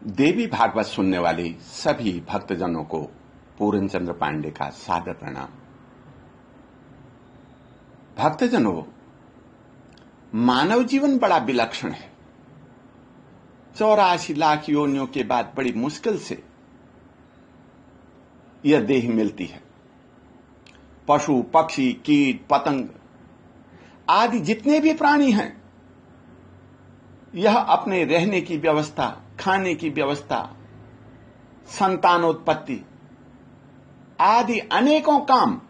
देवी भागवत सुनने वाले सभी भक्तजनों को पूर्ण चंद्र पांडे का सादर प्रणाम। भक्तजनों, मानव जीवन बड़ा विलक्षण है। 84 लाख योनियों के बाद बड़ी मुश्किल से यह देह मिलती है। पशु, पक्षी, कीट, पतंग आदि जितने भी प्राणी हैं, यह अपने रहने की व्यवस्था, खाने की व्यवस्था, संतानोत्पत्ति आदि अनेकों काम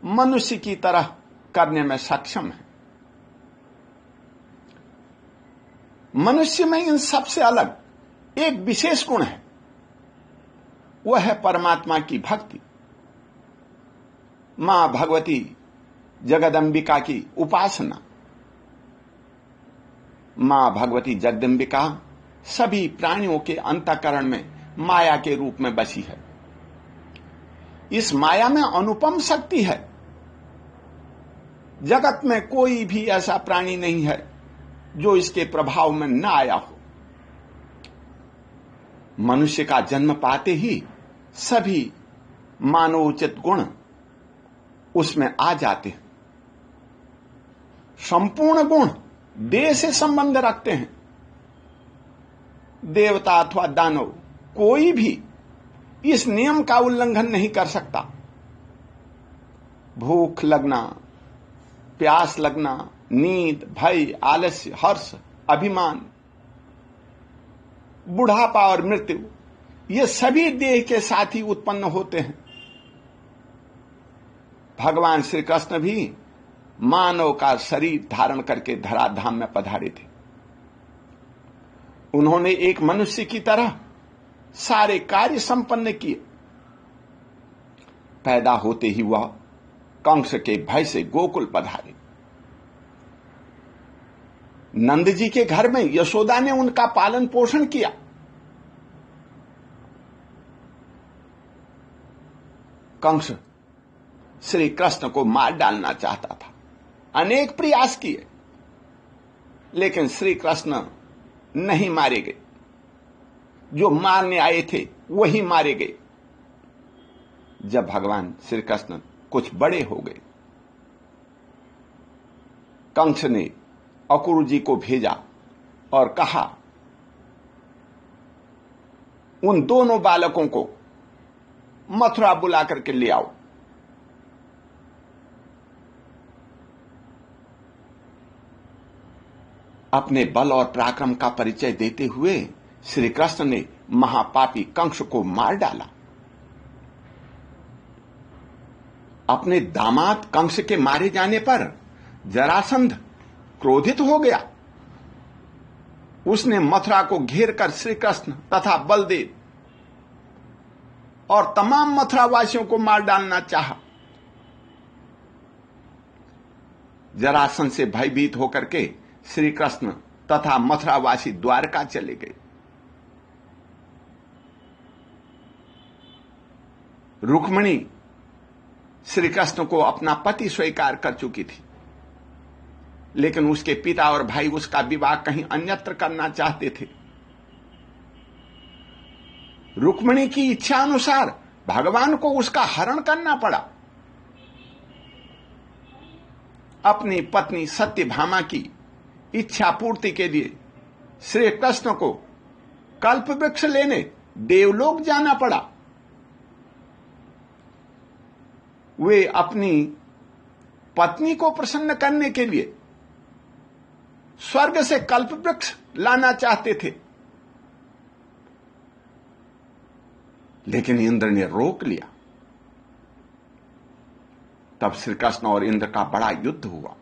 मनुष्य की तरह करने में सक्षम है। मनुष्य में इन सबसे अलग एक विशेष गुण है, वह है परमात्मा की भक्ति। मां भगवती जगदंबिका की उपासना। मां भगवती जगदंबिका सभी प्राणियों के अंतःकरण में माया के रूप में बसी है। इस माया में अनुपम शक्ति है। जगत में कोई भी ऐसा प्राणी नहीं है जो इसके प्रभाव में न आया हो। मनुष्य का जन्म पाते ही सभी मानवोचित गुण उसमें आ जाते हैं। संपूर्ण गुण देह से संबंध रखते हैं। देवता अथवा दानव कोई भी इस नियम का उल्लंघन नहीं कर सकता। भूख लगना, प्यास लगना, नींद, भय, आलस्य, हर्ष, अभिमान, बुढ़ापा और मृत्यु, ये सभी देह के साथ ही उत्पन्न होते हैं। भगवान श्री कृष्ण भी मानव का शरीर धारण करके धराधाम में पधारे थे। उन्होंने एक मनुष्य की तरह सारे कार्य संपन्न किए। पैदा होते ही वह कंस के भय से गोकुल पधारे। नंद जी के घर में यशोदा ने उनका पालन पोषण किया। कंस श्री कृष्ण को मार डालना चाहता था। अनेक प्रयास किए, लेकिन श्री कृष्ण नहीं मारे गए। जो मारने आए थे वही मारे गए। जब भगवान श्री कृष्ण कुछ बड़े हो गए, कंस ने अकुरु जी को भेजा और कहा, उन दोनों बालकों को मथुरा बुला करके ले आओ। अपने बल और पराक्रम का परिचय देते हुए श्री कृष्ण ने महापापी कंस को मार डाला। अपने दामाद कंस के मारे जाने पर जरासंध क्रोधित हो गया। उसने मथुरा को घेर कर श्री कृष्ण तथा बलदेव और तमाम मथुरावासियों को मार डालना चाहा। जरासंध से भयभीत होकर के श्री कृष्ण तथा मथुरावासी द्वारका चले गए। रुक्मिणी श्री कृष्ण को अपना पति स्वीकार कर चुकी थी, लेकिन उसके पिता और भाई उसका विवाह कहीं अन्यत्र करना चाहते थे। रुक्मिणी की इच्छा अनुसार भगवान को उसका हरण करना पड़ा। अपनी पत्नी सत्यभामा की इच्छा पूर्ति के लिए श्री कृष्ण को कल्प वृक्ष लेने देवलोक जाना पड़ा। वे अपनी पत्नी को प्रसन्न करने के लिए स्वर्ग से कल्प वृक्ष लाना चाहते थे, लेकिन इंद्र ने रोक लिया। तब श्री कृष्ण और इंद्र का बड़ा युद्ध हुआ।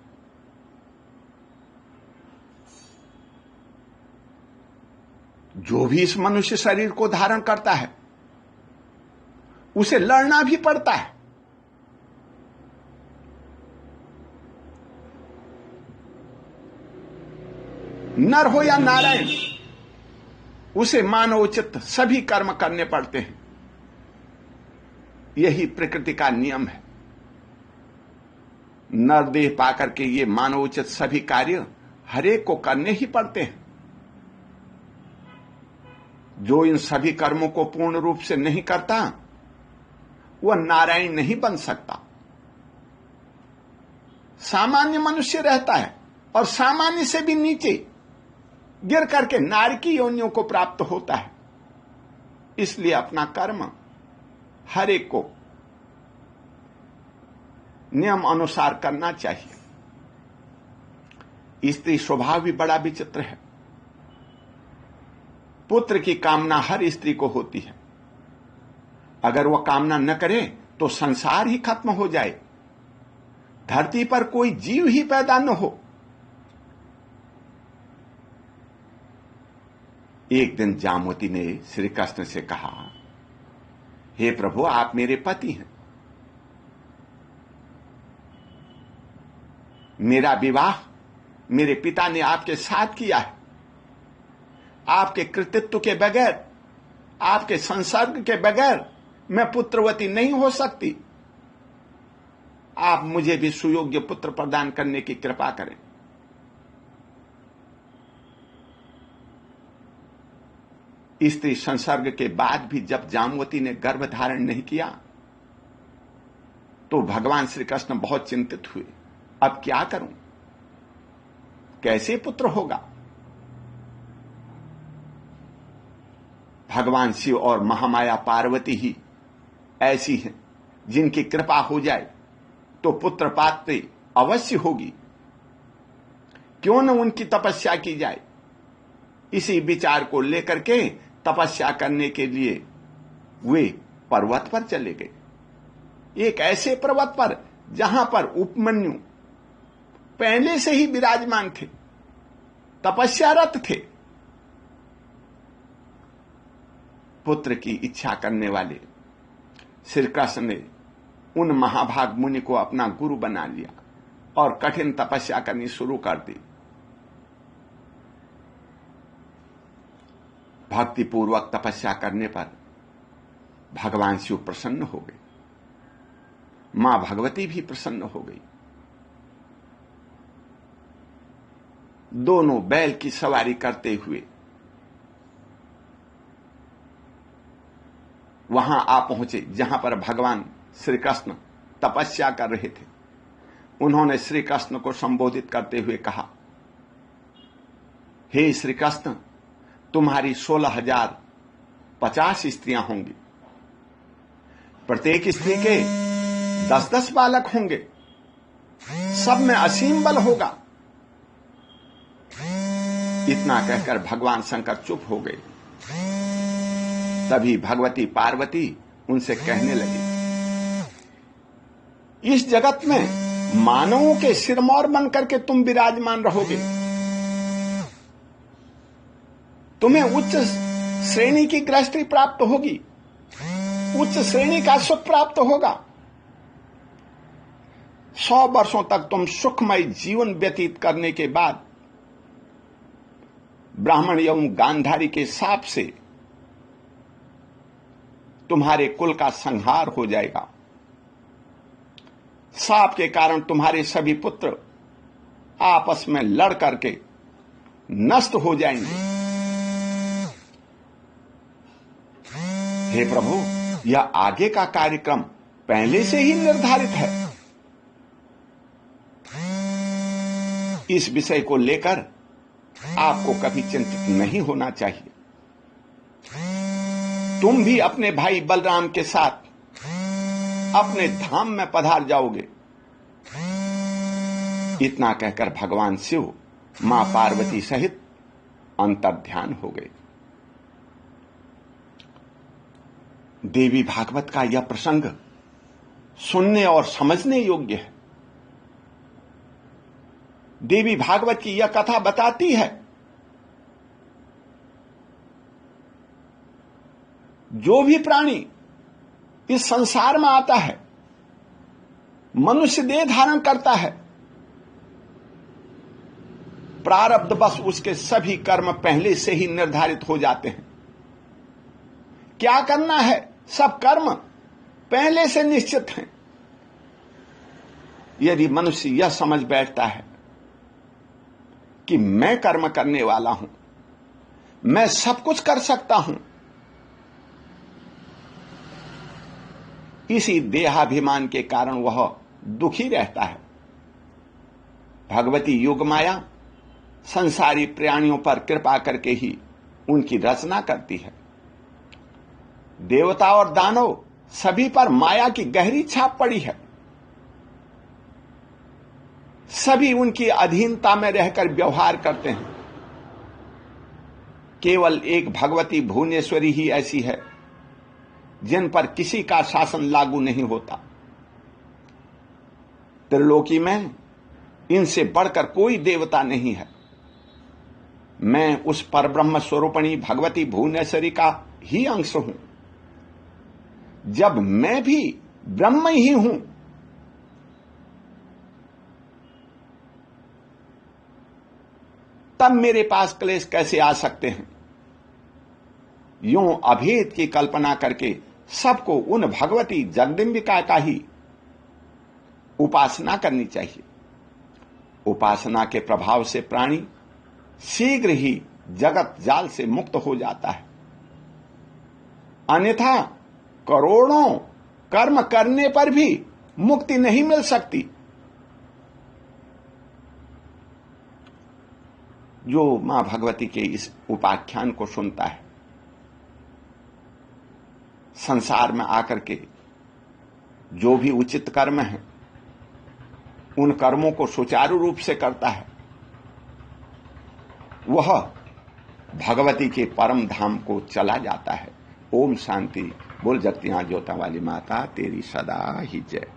जो भी इस मनुष्य शरीर को धारण करता है उसे लड़ना भी पड़ता है। नर हो या नारायण, उसे मानवोचित सभी कर्म करने पड़ते हैं। यही प्रकृति का नियम है। नर देह पाकर के ये मानवोचित सभी कार्य हरेक को करने ही पड़ते हैं। जो इन सभी कर्मों को पूर्ण रूप से नहीं करता वह नारायण नहीं बन सकता। सामान्य मनुष्य रहता है और सामान्य से भी नीचे गिर करके नारकी योनियों को प्राप्त होता है। इसलिए अपना कर्म हर एक को नियम अनुसार करना चाहिए। स्त्री स्वभाव भी बड़ा विचित्र है। पुत्र की कामना हर स्त्री को होती है। अगर वह कामना न करे तो संसार ही खत्म हो जाए, धरती पर कोई जीव ही पैदा न हो। एक दिन जामवती ने श्री कृष्ण से कहा, हे प्रभु, आप मेरे पति हैं, मेरा विवाह मेरे पिता ने आपके साथ किया है। आपके कृतित्व के बगैर, आपके संसर्ग के बगैर मैं पुत्रवती नहीं हो सकती। आप मुझे भी सुयोग्य पुत्र प्रदान करने की कृपा करें। स्त्री संसर्ग के बाद भी जब जामवती ने गर्भ धारण नहीं किया तो भगवान श्री कृष्ण बहुत चिंतित हुए। अब क्या करूं, कैसे पुत्र होगा? भगवान शिव और महामाया पार्वती ही ऐसी हैं जिनकी कृपा हो जाए तो पुत्र प्राप्ति अवश्य होगी। क्यों न उनकी तपस्या की जाए। इसी विचार को लेकर के तपस्या करने के लिए वे पर्वत पर चले गए। एक ऐसे पर्वत पर जहां पर उपमन्यु पहले से ही विराजमान थे, तपस्यारत थे। पुत्र की इच्छा करने वाले श्री कृष्ण ने उन महाभाग मुनि को अपना गुरु बना लिया और कठिन तपस्या करनी शुरू कर दी। भक्तिपूर्वक तपस्या करने पर भगवान शिव प्रसन्न हो गए, मां भगवती भी प्रसन्न हो गई। दोनों बैल की सवारी करते हुए वहां आ पहुंचे जहां पर भगवान श्री कृष्ण तपस्या कर रहे थे। उन्होंने श्री कृष्ण को संबोधित करते हुए कहा, हे श्री कृष्ण, तुम्हारी 16,050 स्त्रियां होंगी। प्रत्येक स्त्री के 10-10 बालक होंगे। सब में असीम बल होगा। इतना कहकर भगवान शंकर चुप हो गए। तभी भगवती पार्वती उनसे कहने लगी, इस जगत में मानवों के सिरमौर बनकर के तुम विराजमान रहोगे। तुम्हें उच्च श्रेणी की गृहस्थी प्राप्त होगी, उच्च श्रेणी का सुख प्राप्त होगा। 100 वर्षों तक तुम सुखमय जीवन व्यतीत करने के बाद ब्राह्मण एवं गांधारी के शाप से तुम्हारे कुल का संहार हो जाएगा। शाप के कारण तुम्हारे सभी पुत्र आपस में लड़ करके नष्ट हो जाएंगे। हे प्रभु, यह आगे का कार्यक्रम पहले से ही निर्धारित है। इस विषय को लेकर आपको कभी चिंतित नहीं होना चाहिए। तुम भी अपने भाई बलराम के साथ अपने धाम में पधार जाओगे। इतना कहकर भगवान शिव मां पार्वती सहित अंतर्ध्यान हो गए। देवी भागवत का यह प्रसंग सुनने और समझने योग्य है। देवी भागवत की यह कथा बताती है, जो भी प्राणी इस संसार में आता है, मनुष्य देह धारण करता है, प्रारब्धवश उसके सभी कर्म पहले से ही निर्धारित हो जाते हैं। क्या करना है, सब कर्म पहले से निश्चित हैं। यदि मनुष्य यह समझ बैठता है कि मैं कर्म करने वाला हूं, मैं सब कुछ कर सकता हूं, इसी देहाभिमान के कारण वह दुखी रहता है। भगवती योगमाया संसारी प्राणियों पर कृपा करके ही उनकी रचना करती है। देवता और दानव सभी पर माया की गहरी छाप पड़ी है। सभी उनकी अधीनता में रहकर व्यवहार करते हैं। केवल एक भगवती भुवनेश्वरी ही ऐसी है जिन पर किसी का शासन लागू नहीं होता। त्रिलोकी में इनसे बढ़कर कोई देवता नहीं है। मैं उस परब्रह्म स्वरूपणी भगवती भुवनेश्वरी का ही अंश हूं। जब मैं भी ब्रह्म ही हूं, तब मेरे पास क्लेश कैसे आ सकते हैं। यूं अभेद की कल्पना करके सबको उन भगवती जगदम्बिका का ही उपासना करनी चाहिए। उपासना के प्रभाव से प्राणी शीघ्र ही जगत जाल से मुक्त हो जाता है। अन्यथा करोड़ों कर्म करने पर भी मुक्ति नहीं मिल सकती। जो मां भगवती के इस उपाख्यान को सुनता है, संसार में आकर के जो भी उचित कर्म है उन कर्मों को सुचारू रूप से करता है, वह भगवती के परम धाम को चला जाता है। ओम शांति। बोल जगतियां ज्योता वाली माता तेरी सदा ही जय।